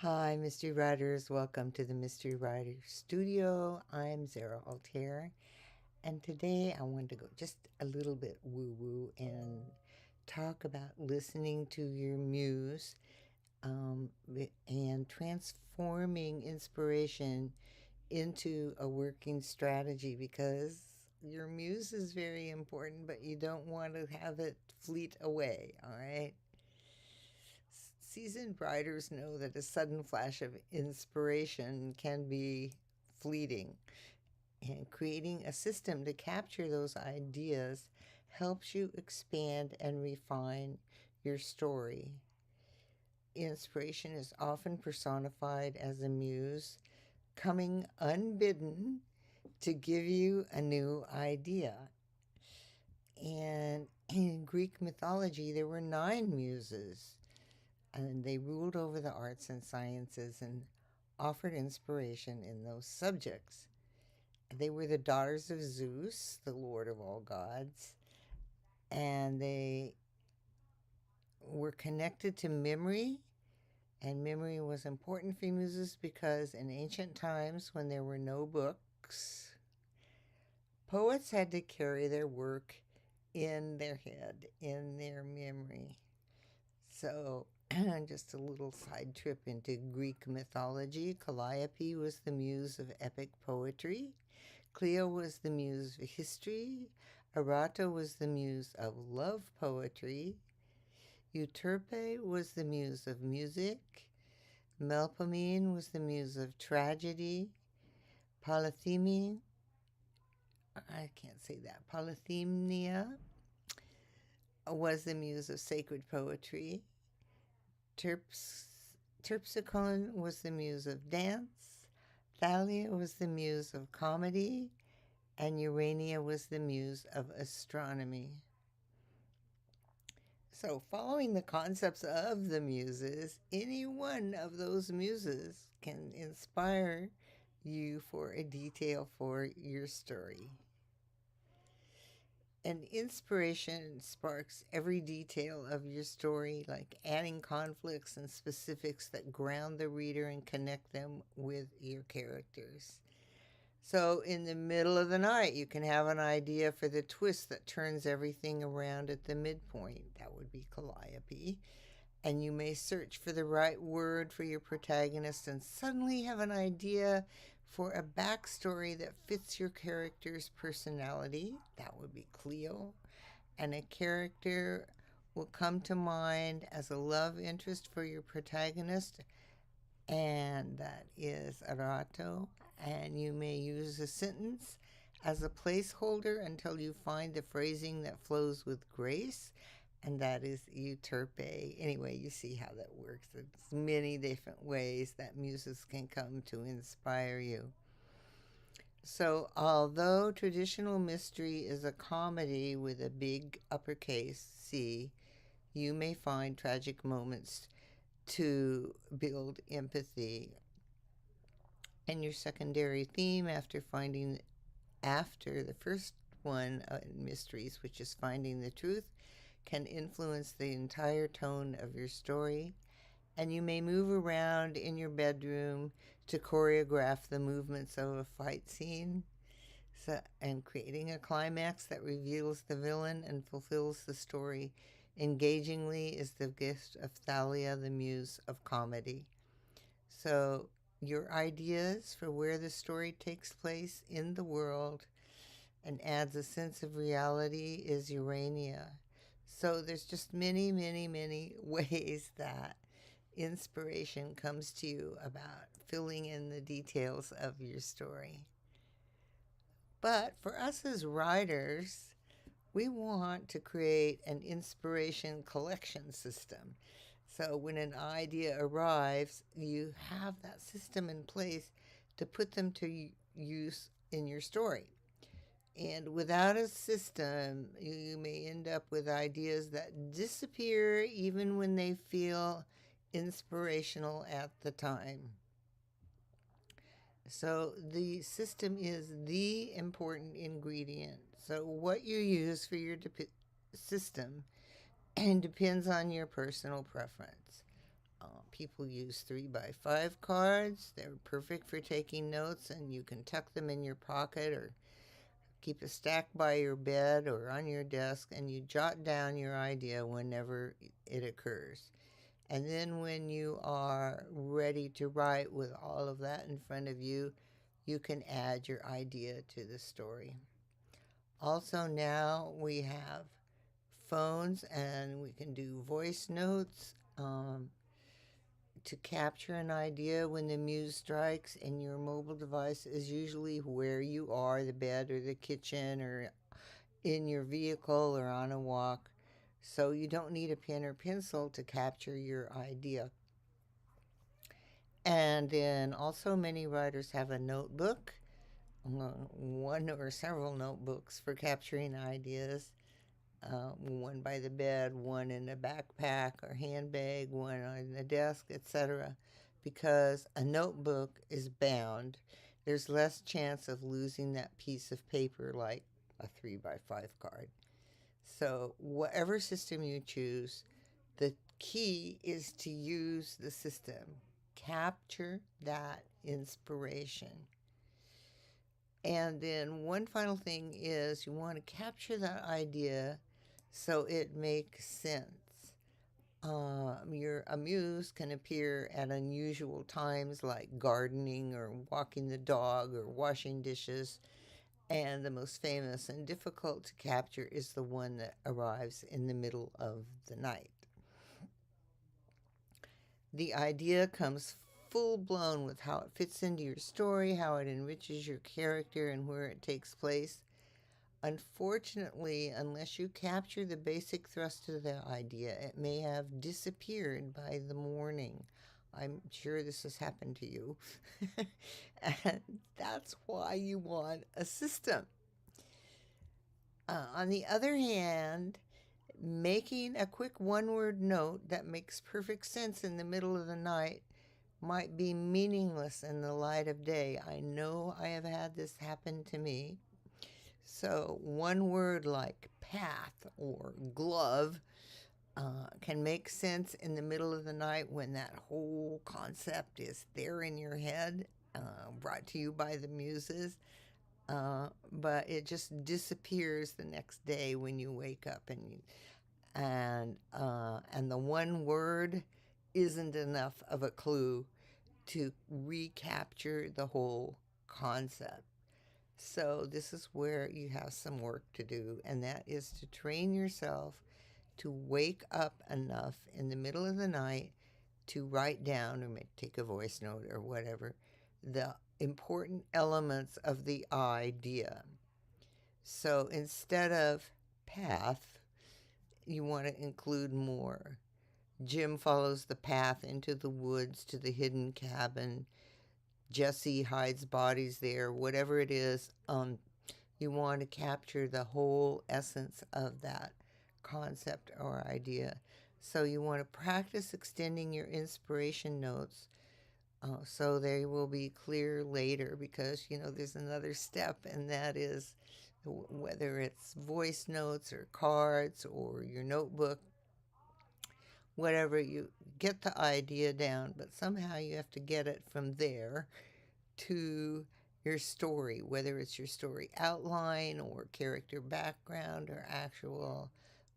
Hi, Mystery Writers. Welcome to the Mystery Writer Studio. I'm Zara Altair, and today I wanted to go just a little bit woo woo and talk about listening to your muse and transforming inspiration into a working strategy because your muse is very important, but you don't want to have it fleet away, all right? Seasoned writers know that a sudden flash of inspiration can be fleeting, and creating a system to capture those ideas helps you expand and refine your story. Inspiration is often personified as a muse coming unbidden to give you a new idea. And in Greek mythology, there were nine muses, and they ruled over the arts and sciences and offered inspiration in those subjects. They were the daughters of Zeus, the lord of all gods, and they were connected to memory, and memory was important for muses because in ancient times, when there were no books, poets had to carry their work in their head, in their memory. So, just a little side trip into Greek mythology. Calliope was the muse of epic poetry. Clio was the muse of history. Arato was the muse of love poetry. Euterpe was the muse of music. Melpomene was the muse of tragedy. Polytheme, I can't say that, Polythemia was the muse of sacred poetry. Terpsichore was the muse of dance. Thalia was the muse of comedy. And Urania was the muse of astronomy. So, following the concepts of the muses, any one of those muses can inspire you for a detail for your story. And inspiration sparks every detail of your story, like adding conflicts and specifics that ground the reader and connect them with your characters. So, in the middle of the night, you can have an idea for the twist that turns everything around at the midpoint. That would be Calliope. And you may search for the right word for your protagonist and suddenly have an idea for a backstory that fits your character's personality. That would be Cleo. And a character will come to mind as a love interest for your protagonist, and that is Arato. And you may use a sentence as a placeholder until you find the phrasing that flows with grace, and that is Euterpe. Anyway, you see how that works. There's many different ways that muses can come to inspire you. So, although traditional mystery is a comedy with a big uppercase C, you may find tragic moments to build empathy. And your secondary theme after the first one in mysteries, which is finding the truth, can influence the entire tone of your story. And you may move around in your bedroom to choreograph the movements of a fight scene, and creating a climax that reveals the villain and fulfills the story engagingly is the gift of Thalia, the muse of comedy. So, your ideas for where the story takes place in the world and adds a sense of reality is Urania. So, there's just many, many, many ways that inspiration comes to you about filling in the details of your story. But for us as writers, we want to create an inspiration collection system. So when an idea arrives, you have that system in place to put them to use in your story. And without a system, you may end up with ideas that disappear even when they feel inspirational at the time. So the system is the important ingredient. So what you use for your system and depends on your personal preference. People use 3 by 5 cards. They're perfect for taking notes, and you can tuck them in your pocket or keep a stack by your bed or on your desk, and you jot down your idea whenever it occurs. And then when you are ready to write with all of that in front of you, you can add your idea to the story. Also, now we have phones and we can do voice notes to capture an idea when the muse strikes, and your mobile device is usually where you are, the bed or the kitchen or in your vehicle or on a walk. So you don't need a pen or pencil to capture your idea. And then also, many writers have a notebook, one or several notebooks for capturing ideas. One by the bed, one in a backpack or handbag, one on the desk, etc. Because a notebook is bound, there's less chance of losing that piece of paper like a 3 by 5 card. So, whatever system you choose, the key is to use the system. Capture that inspiration. And then, one final thing is you want to capture that idea so it makes sense. Your muse can appear at unusual times like gardening or walking the dog or washing dishes. And the most famous and difficult to capture is the one that arrives in the middle of the night. The idea comes full blown with how it fits into your story, how it enriches your character, and where it takes place. Unfortunately, unless you capture the basic thrust of the idea, it may have disappeared by the morning. I'm sure this has happened to you. And that's why you want a system. On the other hand, making a quick one-word note that makes perfect sense in the middle of the night might be meaningless in the light of day. I know I have had this happen to me. So, one word like path or glove can make sense in the middle of the night when that whole concept is there in your head, brought to you by the muses. But it just disappears the next day when you wake up, and the one word isn't enough of a clue to recapture the whole concept. So this is where you have some work to do, and that is to train yourself to wake up enough in the middle of the night to write down or take a voice note or whatever the important elements of the idea. So instead of path, you want to include more. Jim follows the path into the woods to the hidden cabin. Jesse hides bodies there. Whatever it is, you want to capture the whole essence of that concept or idea. So you want to practice extending your inspiration notes so they will be clear later, because there's another step, and that is whether it's voice notes or cards or your notebook, whatever, you get the idea down, but somehow you have to get it from there to your story, whether it's your story outline or character background or actual.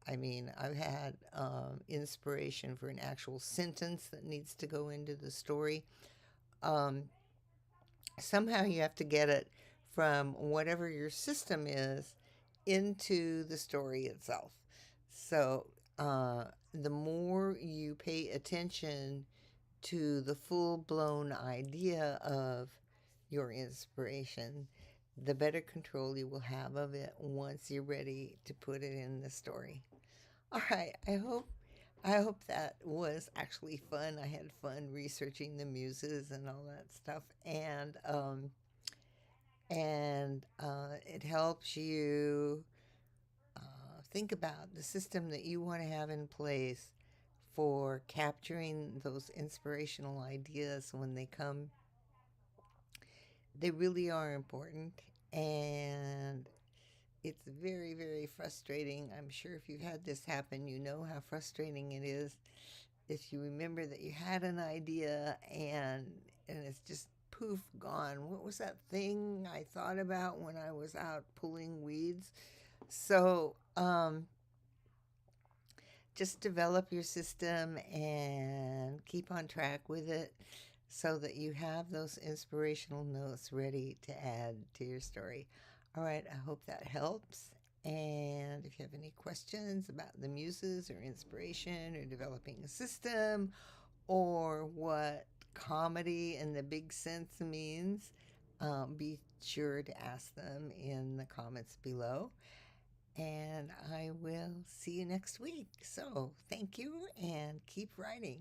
I've had inspiration for an actual sentence that needs to go into the story. Somehow you have to get it from whatever your system is into the story itself. So the more you pay attention to the full-blown idea of your inspiration, the better control you will have of it once you're ready to put it in the story. All right, I hope that was actually fun. I had fun researching the muses and all that stuff, and it helps you think about the system that you want to have in place for capturing those inspirational ideas when they come. They really are important, and it's very, very frustrating. I'm sure if you've had this happen, you know how frustrating it is if you remember that you had an idea and it's just poof gone. What was that thing I thought about when I was out pulling weeds? So just develop your system and keep on track with it so that you have those inspirational notes ready to add to your story. All right, I hope that helps. And if you have any questions about the muses or inspiration or developing a system or what comedy in the big sense means, be sure to ask them in the comments below. And I will see you next week. So thank you and keep writing.